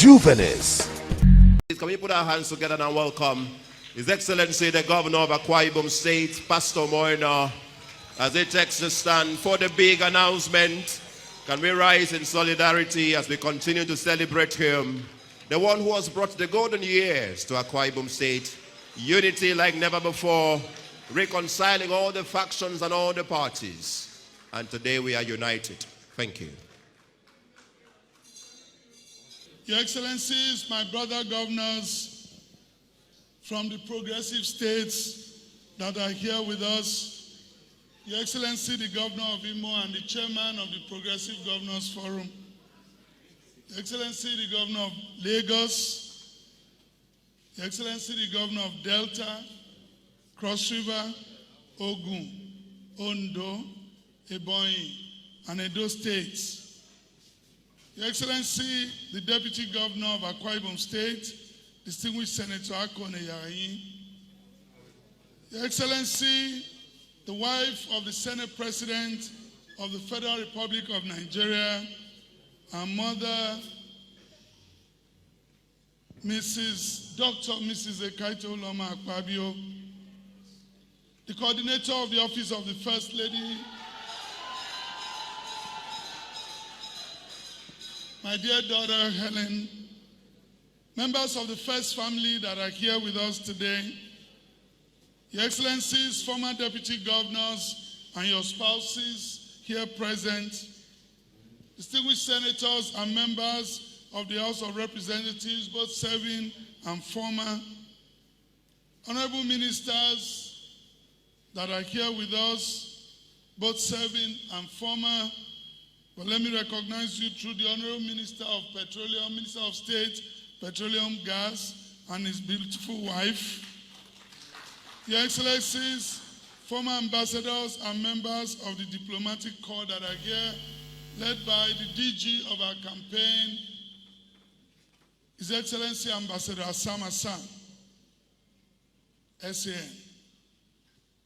Juvenis. Can we put our hands together and welcome His Excellency the Governor of Akwa Ibom State, Pastor Moina, as he takes the stand for the big announcement. Can we rise in solidarity as we continue to celebrate him, the one who has brought the golden years to Akwa Ibom State, unity like never before, reconciling all the factions and all the parties. And today we are united. Thank you. Your Excellencies, my brother governors from the progressive states that are here with us, Your Excellency, the Governor of Imo and the Chairman of the Progressive Governors Forum, Your Excellency, the Governor of Lagos, Your Excellency, the Governor of Delta, Cross River, Ogun, Ondo, Ebonyi, and Edo States, Your Excellency, the Deputy Governor of Akwa Ibom State, Distinguished Senator Akwa, Your Excellency, the wife of the Senate President of the Federal Republic of Nigeria, our mother, Dr. Mrs. Ekaito Uloma Akpabio, the coordinator of the Office of the First Lady, my dear daughter Helen, members of the first family that are here with us today, Your Excellencies, former deputy governors, and your spouses here present, distinguished senators and members of the House of Representatives, both serving and former, honorable ministers that are here with us, both serving and former. But let me recognize you through the Honorable Minister of Petroleum, Minister of State, Petroleum Gas, and his beautiful wife. Your Excellencies, former ambassadors and members of the diplomatic corps that are here, led by the DG of our campaign, His Excellency Ambassador Assam Hassan, SAN.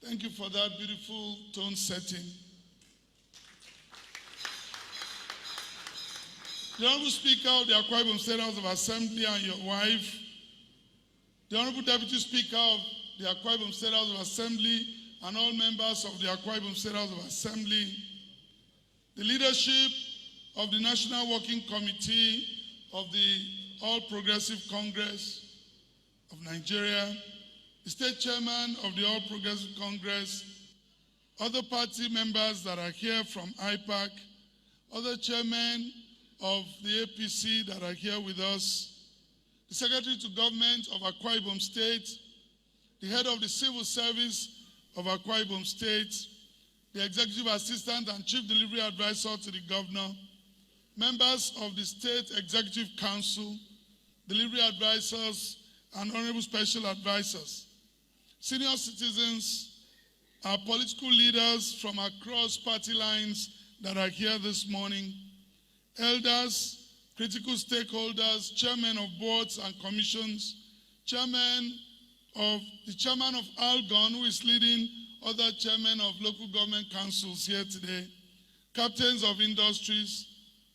Thank you for that beautiful tone setting. The Honorable Speaker of the Akwa Ibom State House of Assembly and your wife, the Honorable Deputy Speaker of the Akwa Ibom State House of Assembly and all members of the Akwa Ibom State House of Assembly, the leadership of the National Working Committee of the All Progressive Congress of Nigeria, the State Chairman of the All Progressive Congress, other party members that are here from IPAC, other chairmen of the APC that are here with us, the Secretary to Government of Akwa Ibom State, the head of the Civil Service of Akwa Ibom State, the Executive Assistant and Chief Delivery Advisor to the Governor, members of the State Executive Council, delivery advisors, and honorable special advisors, senior citizens, our political leaders from across party lines that are here this morning, elders, critical stakeholders, chairmen of boards and commissions, the chairman of Algon, who is leading other chairmen of local government councils here today, captains of industries,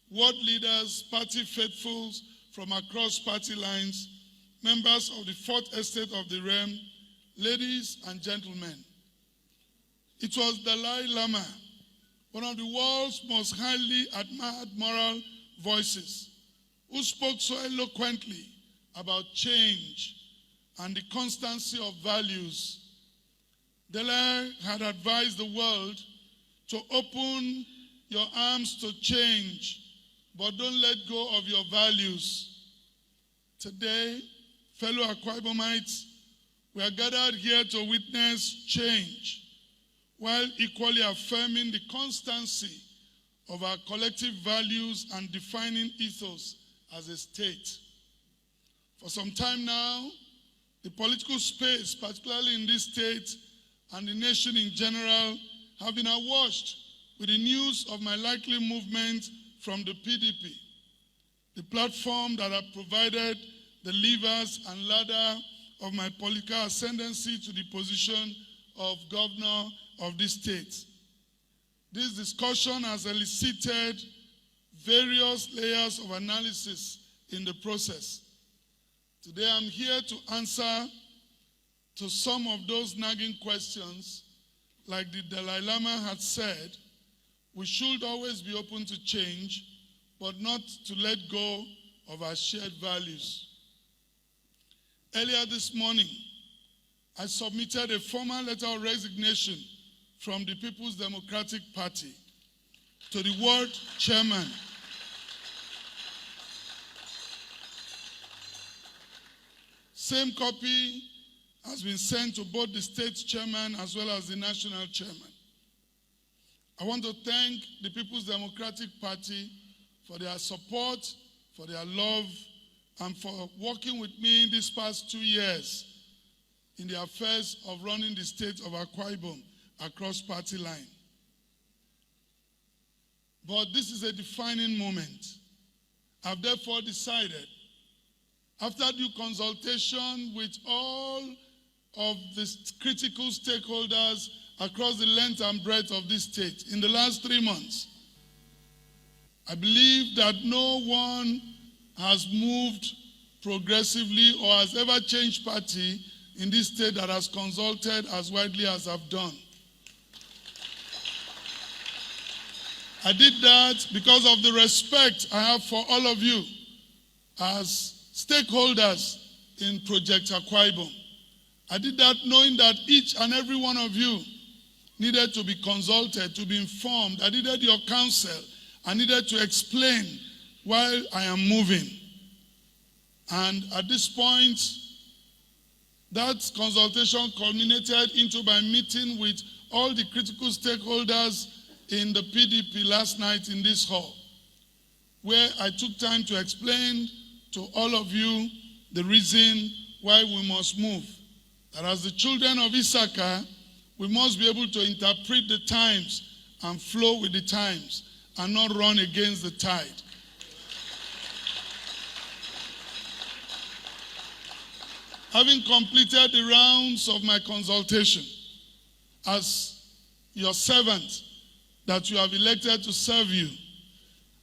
ward leaders, party faithfuls from across party lines, members of the Fourth Estate of the Realm, ladies and gentlemen. It was Dalai Lama, one of the world's most highly admired moral voices, who spoke so eloquently about change and the constancy of values. Dalai had advised the world to open your arms to change, but don't let go of your values. Today, fellow Akwa Ibomites, we are gathered here to witness change, while equally affirming the constancy of our collective values and defining ethos as a state. For some time now, the political space, particularly in this state and the nation in general, have been awash with the news of my likely movement from the PDP, the platform that have provided the levers and ladder of my political ascendancy to the position of governor of this state. This discussion has elicited various layers of analysis in the process. Today I'm here to answer to some of those nagging questions. Like the Dalai Lama had said, we should always be open to change, but not to let go of our shared values. Earlier this morning, I submitted a formal letter of resignation from the People's Democratic Party to the world chairman. Same copy has been sent to both the state chairman as well as the national chairman. I want to thank the People's Democratic Party for their support, for their love, and for working with me these past 2 years in the affairs of running the state of Akwa Ibom across party line. But this is a defining moment. I've therefore decided, after due consultation with all of the critical stakeholders across the length and breadth of this state in the last 3 months, I believe that no one has moved progressively or has ever changed party in this state that has consulted as widely as I've done. I did that because of the respect I have for all of you as stakeholders in Project Akwa Ibom. I did that knowing that each and every one of you needed to be consulted, to be informed. I needed your counsel. I needed to explain why I am moving. And at this point, that consultation culminated into my meeting with all the critical stakeholders in the PDP last night in this hall, where I took time to explain to all of you the reason why we must move. That as the children of Issachar, we must be able to interpret the times and flow with the times and not run against the tide. Having completed the rounds of my consultation as your servant that you have elected to serve you,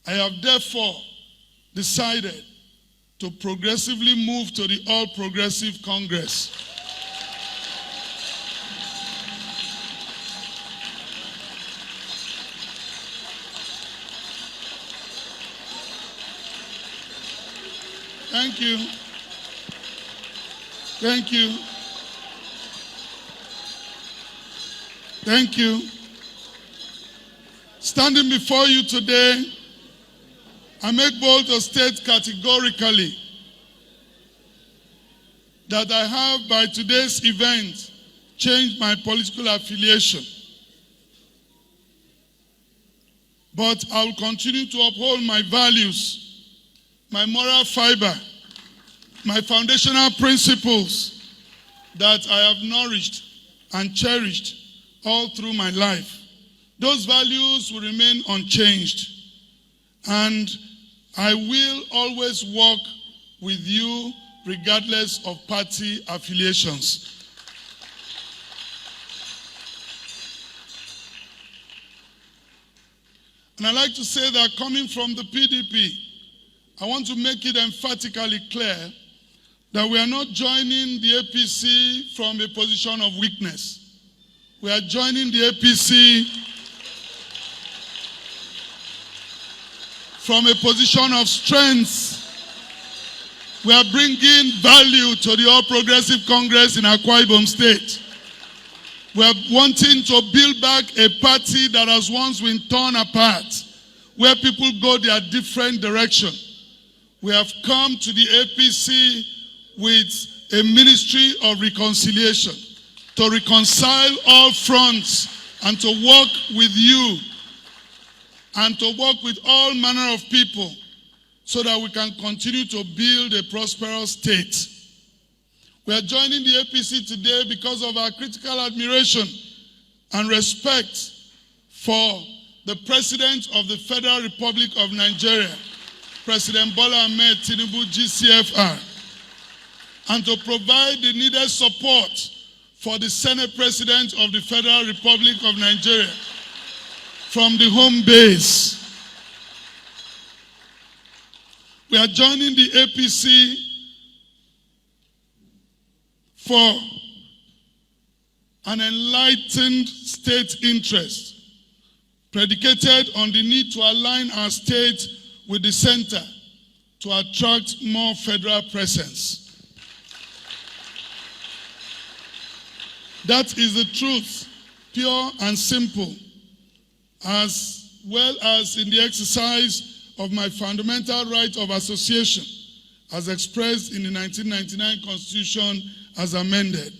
I have therefore decided to progressively move to the All Progressive Congress. Thank you. Thank you. Thank you. Standing before you today, I make bold to state categorically that I have, by today's event, changed my political affiliation. But I will continue to uphold my values, my moral fiber, my foundational principles that I have nourished and cherished all through my life. Those values will remain unchanged. And I will always walk with you regardless of party affiliations. And I like to say that coming from the PDP, I want to make it emphatically clear that we are not joining the APC from a position of weakness. We are joining the APC from a position of strength. We are bringing value to the All Progressive Congress in Akwa Ibom State. We are wanting to build back a party that has once been torn apart, where people go their different direction. We have come to the APC with a ministry of reconciliation, to reconcile all fronts and to work with you and to work with all manner of people so that we can continue to build a prosperous state. We are joining the APC today because of our critical admiration and respect for the President of the Federal Republic of Nigeria, President Bola Ahmed Tinubu, GCFR, and to provide the needed support for the Senate President of the Federal Republic of Nigeria from the home base. We are joining the APC for an enlightened state interest predicated on the need to align our state with the center to attract more federal presence. That is the truth, pure and simple, as well as in the exercise of my fundamental right of association, as expressed in the 1999 Constitution as amended.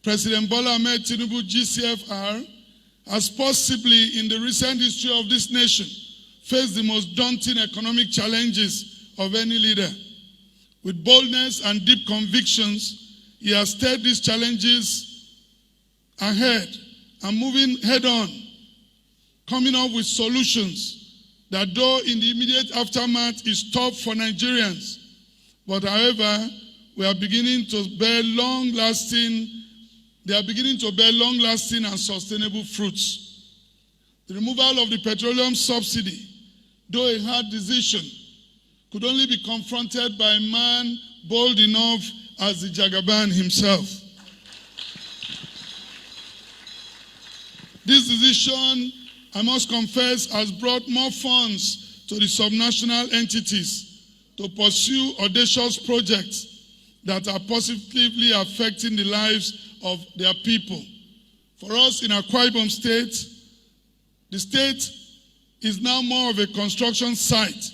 President Bola Ahmed Tinubu, GCFR, has possibly in the recent history of this nation faced the most daunting economic challenges of any leader. With boldness and deep convictions, he has stared these challenges ahead and moving head on, coming up with solutions that, though in the immediate aftermath is tough for Nigerians, but however, they are beginning to bear long-lasting and sustainable fruits. The removal of the petroleum subsidy, though a hard decision, could only be confronted by a man bold enough as the Jagaban himself. This decision, I must confess, has brought more funds to the subnational entities to pursue audacious projects that are positively affecting the lives of their people. For us in Akwa Ibom State, the state is now more of a construction site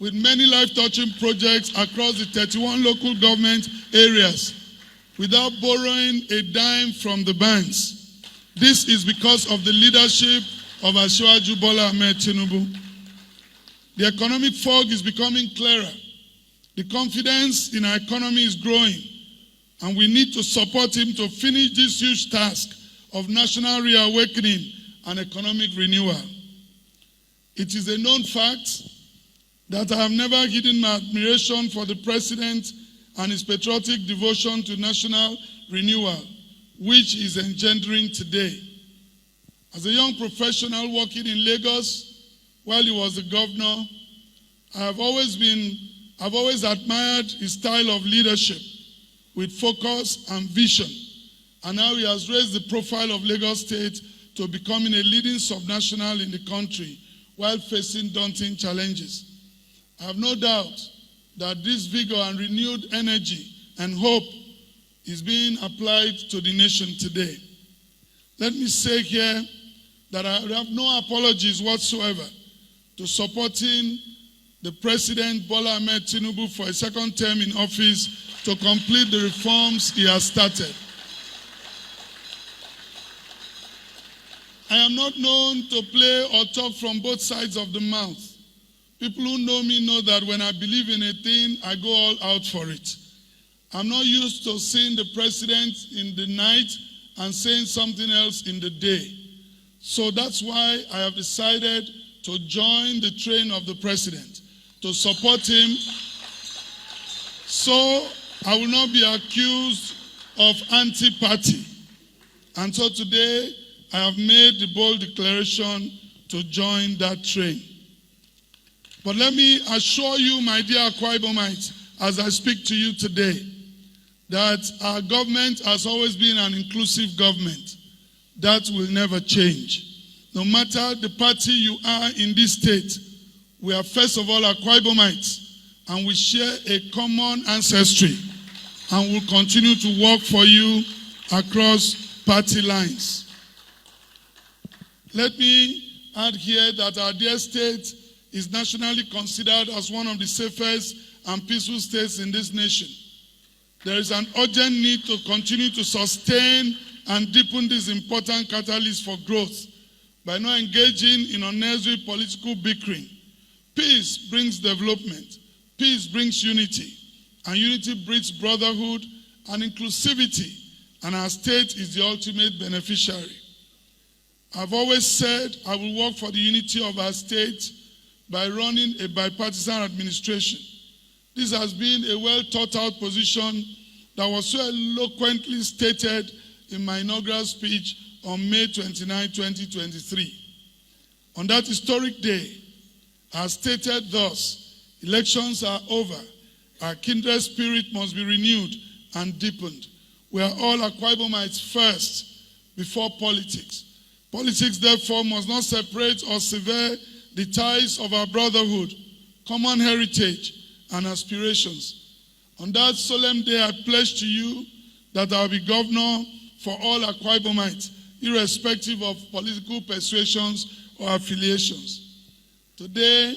with many life-touching projects across the 31 local government areas without borrowing a dime from the banks. This is because of the leadership of Asiwaju Bola Ahmed Tinubu. The economic fog is becoming clearer. The confidence in our economy is growing, and we need to support him to finish this huge task of national reawakening and economic renewal. It is a known fact that I have never hidden my admiration for the President and his patriotic devotion to national renewal, which is engendering today. As a young professional working in Lagos while he was the governor, I've always admired his style of leadership with focus and vision, and now he has raised the profile of Lagos State to becoming a leading subnational in the country while facing daunting challenges. I have no doubt that this vigor and renewed energy and hope is being applied to the nation today. Let me say here that I have no apologies whatsoever to supporting the President Bola Ahmed Tinubu for a second term in office to complete the reforms he has started. I am not known to play or talk from both sides of the mouth. People who know me know that when I believe in a thing, I go all out for it. I'm not used to seeing the president in the night and saying something else in the day. So that's why I have decided to join the train of the president, to support him, so I will not be accused of anti-party. And so today, I have made the bold declaration to join that train. But let me assure you, my dear Akwa Ibomites, as I speak to you today, that our government has always been an inclusive government. That will never change. No matter the party you are in this state, we are first of all Akwa Ibomites, and we share a common ancestry, and will continue to work for you across party lines. Let me add here that our dear state is nationally considered as one of the safest and peaceful states in this nation. There is an urgent need to continue to sustain and deepen this important catalyst for growth by not engaging in unnecessary political bickering. Peace brings development, peace brings unity, and unity breeds brotherhood and inclusivity, and our state is the ultimate beneficiary. I've always said I will work for the unity of our state by running a bipartisan administration. This has been a well-thought-out position that was so eloquently stated in my inaugural speech on May 29, 2023. On that historic day, I stated thus, Elections are over. Our kindred spirit must be renewed and deepened. We are all Akwa Ibomites first before politics. Politics, therefore, must not separate or sever the ties of our brotherhood, common heritage, and aspirations. On that solemn day, I pledge to you that I will be governor for all Akwa Ibomites, irrespective of political persuasions or affiliations. Today,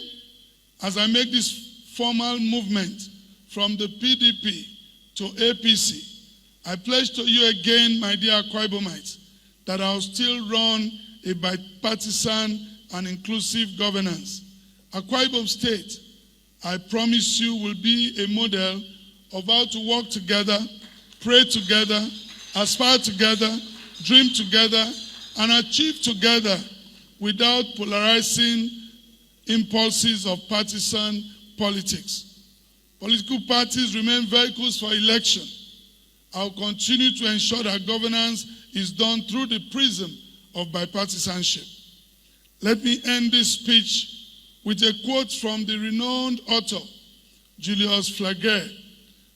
as I make this formal movement from the PDP to APC, I pledge to you again, my dear Akwa Ibomites, that I will still run a bipartisan and inclusive governance. Akwa Ibom State, I promise you, will be a model of how to work together, pray together, aspire together, dream together, and achieve together without polarizing impulses of partisan politics. Political parties remain vehicles for election. I will continue to ensure that governance is done through the prism of bipartisanship. Let me end this speech with a quote from the renowned author, Julius Flagler.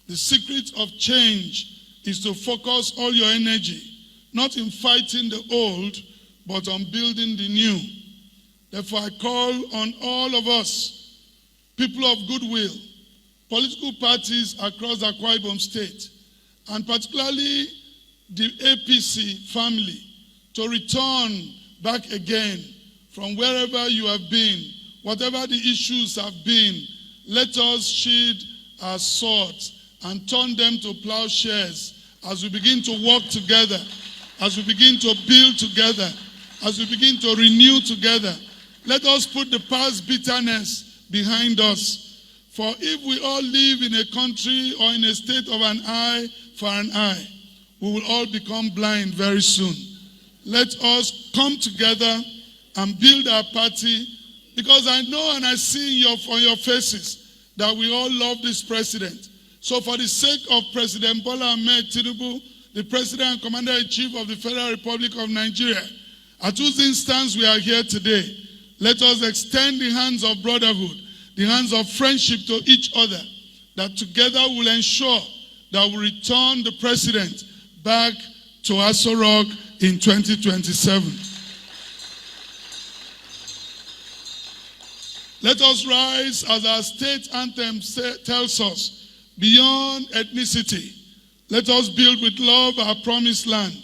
The secret of change is to focus all your energy, not in fighting the old, but on building the new. Therefore, I call on all of us, people of goodwill, political parties across Akwa Ibom State, and particularly the APC family, to return back again from wherever you have been, whatever the issues have been. Let us sheathe our swords and turn them to plowshares as we begin to work together, as we begin to build together, as we begin to renew together. Let us put the past bitterness behind us. For if we all live in a country or in a state of an eye for an eye, we will all become blind very soon. Let us come together and build our party, because I know and I see on your faces that we all love this president. So for the sake of President Bola Ahmed Tinubu, the President and Commander-in-Chief of the Federal Republic of Nigeria, at whose instance we are here today, let us extend the hands of brotherhood, the hands of friendship to each other, that together will ensure that we return the president back to Aso Rock in 2027. Let us rise, as our state anthem tells us, beyond ethnicity. Let us build with love our promised land.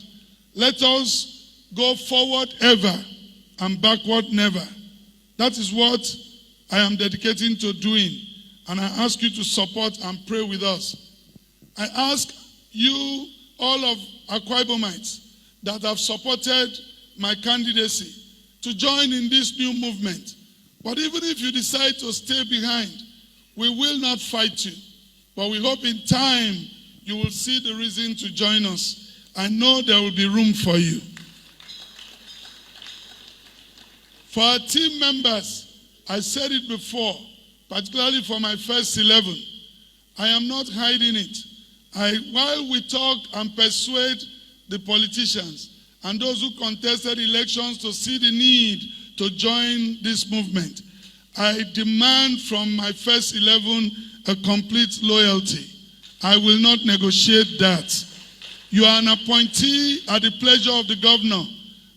Let us go forward ever and backward never. That is what I am dedicating to doing, and I ask you to support and pray with us. I ask you, all of Akwa Ibomites that have supported my candidacy, to join in this new movement. But even if you decide to stay behind, we will not fight you. But we hope in time you will see the reason to join us. I know there will be room for you. For our team members, I said it before, particularly for my first 11, I am not hiding it. While we talk and persuade the politicians and those who contested elections to see the need to join this movement, I demand from my first 11 a complete loyalty. I will not negotiate that. You are an appointee at the pleasure of the governor,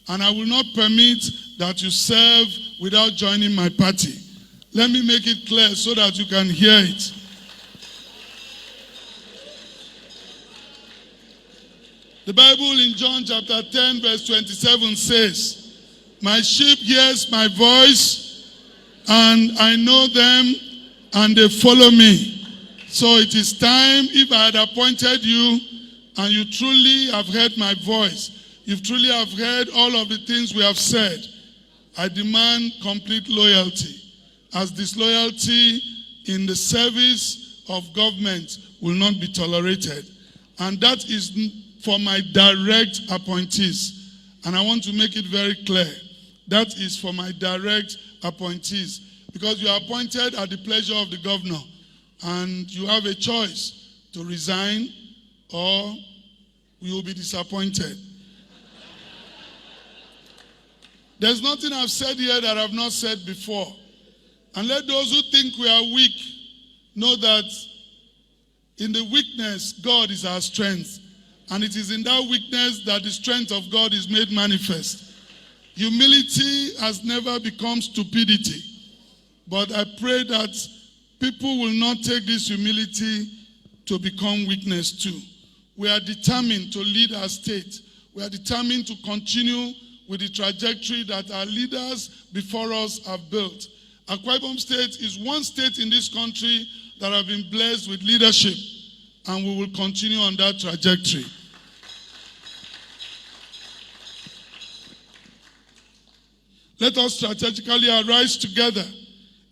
and I will not permit that you serve without joining my party. Let me make it clear so that you can hear it. The Bible in John chapter 10 verse 27 says, "My sheep hears my voice, and I know them, and they follow me." So it is time, if I had appointed you, and you truly have heard my voice, you truly have heard all of the things we have said, I demand complete loyalty, as disloyalty in the service of government will not be tolerated. And that is for my direct appointees. And I want to make it very clear. That is for my direct appointees. Because you are appointed at the pleasure of the governor. And you have a choice to resign, or you will be disappointed. There's nothing I've said here that I've not said before. And let those who think we are weak know that in the weakness, God is our strength. And it is in that weakness that the strength of God is made manifest. Humility has never become stupidity. But I pray that people will not take this humility to become weakness too. We are determined to lead our state. We are determined to continue with the trajectory that our leaders before us have built. Akwa Ibom State is one state in this country that have been blessed with leadership, and we will continue on that trajectory. Let us strategically arise together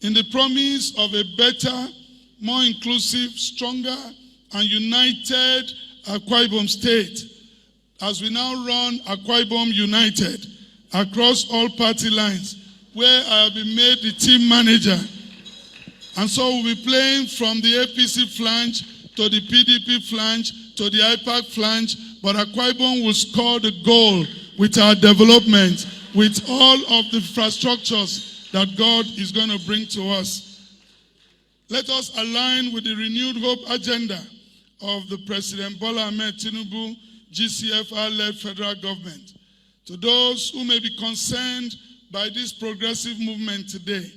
in the promise of a better, more inclusive, stronger, and united Akwa Ibom State, as we now run Akwa Ibom United across all party lines, where I have been made the team manager. And so we'll be playing from the APC flange to the PDP flange to the IPAC flange, but Akwa Ibom will score the goal with our development, with all of the infrastructures that God is going to bring to us. Let us align with the renewed hope agenda of the President Bola Ahmed Tinubu, GCFR-led federal government. To those who may be concerned by this progressive movement today,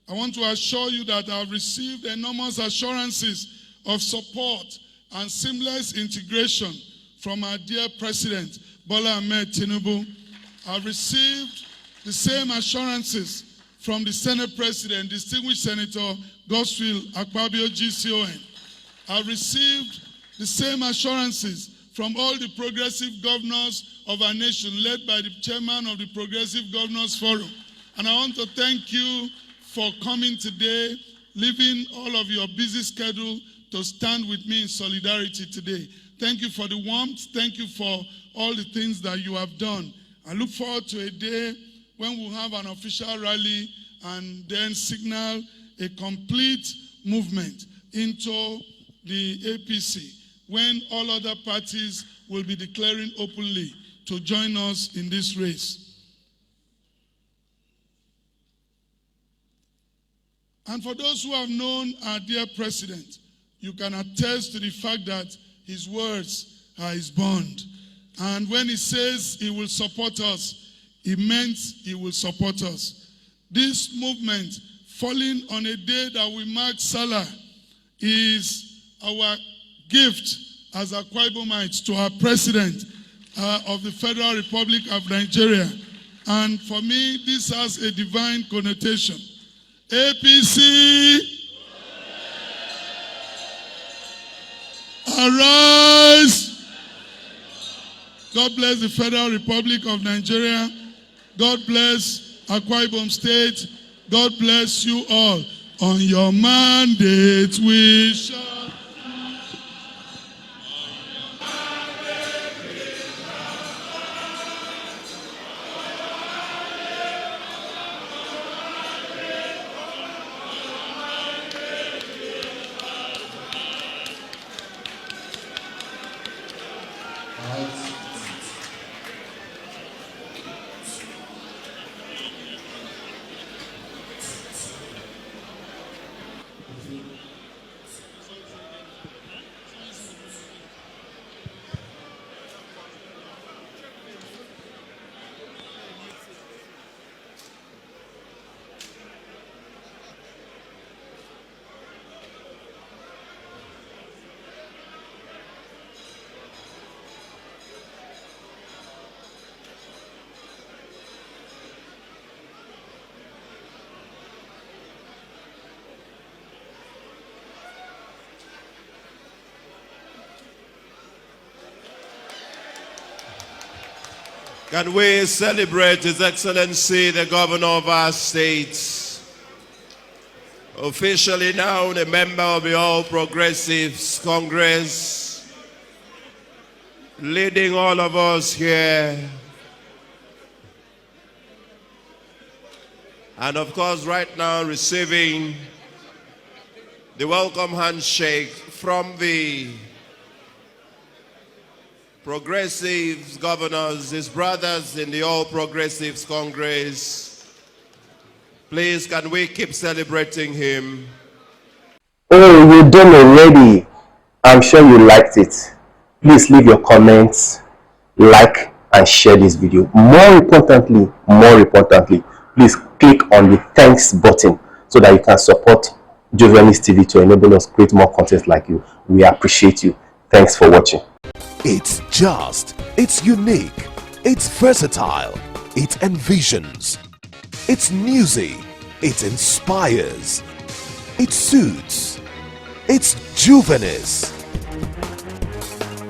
I want to assure you that I've received enormous assurances of support and seamless integration from our dear President Bola Ahmed Tinubu. I've received the same assurances from the Senate President, distinguished Senator Godswill Akpabio GCON. I've received the same assurances from all the progressive governors of our nation, led by the chairman of the Progressive Governors Forum. And I want to thank you for coming today, leaving all of your busy schedule to stand with me in solidarity today. Thank you for the warmth. Thank you for all the things that you have done. I look forward to a day when we'll have an official rally and then signal a complete movement into the APC, when all other parties will be declaring openly to join us in this race. And for those who have known our dear President, you can attest to the fact that his words are his bond. And when he says he will support us, he meant he will support us. This movement, falling on a day that we mark Salah, is our gift as Akwa Ibomites to our President of the Federal Republic of Nigeria. And for me, this has a divine connotation. APC, arise. God bless the Federal Republic of Nigeria. God bless Akwa Ibom State. God bless you all. On your mandate we shall. Can we celebrate His Excellency, the Governor of our state, officially now a member of the All Progressives Congress, leading all of us here. And of course, right now, receiving the welcome handshake from the Progressives governors, his brothers in the All Progressives Congress. Please, can we keep celebrating him? Oh, you done already. I'm sure you liked it. Please leave your comments, like and share this video. More importantly, please click on the thanks button so that you can support Jovenis TV to enable us create more content like you. We appreciate you. Thanks for watching. It's just, it's unique, it's versatile, it envisions, it's newsy, it inspires, it suits, it's Jovenis.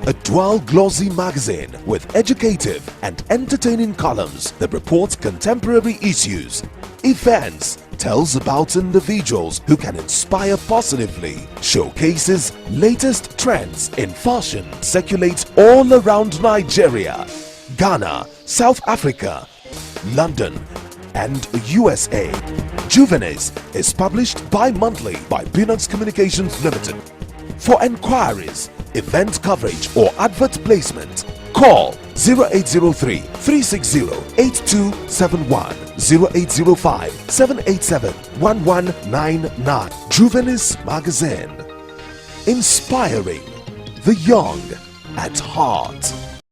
A dual glossy magazine with educative and entertaining columns that report contemporary issues, events, tells about individuals who can inspire positively, showcases latest trends in fashion, circulates all around Nigeria, Ghana, South Africa, London, and USA. Jovenis is published bi-monthly by Peanuts Communications Limited. For enquiries, event coverage or advert placement, call 0803 360 8271, 0805 787 1199. Jovenis Magazine, inspiring the young at heart.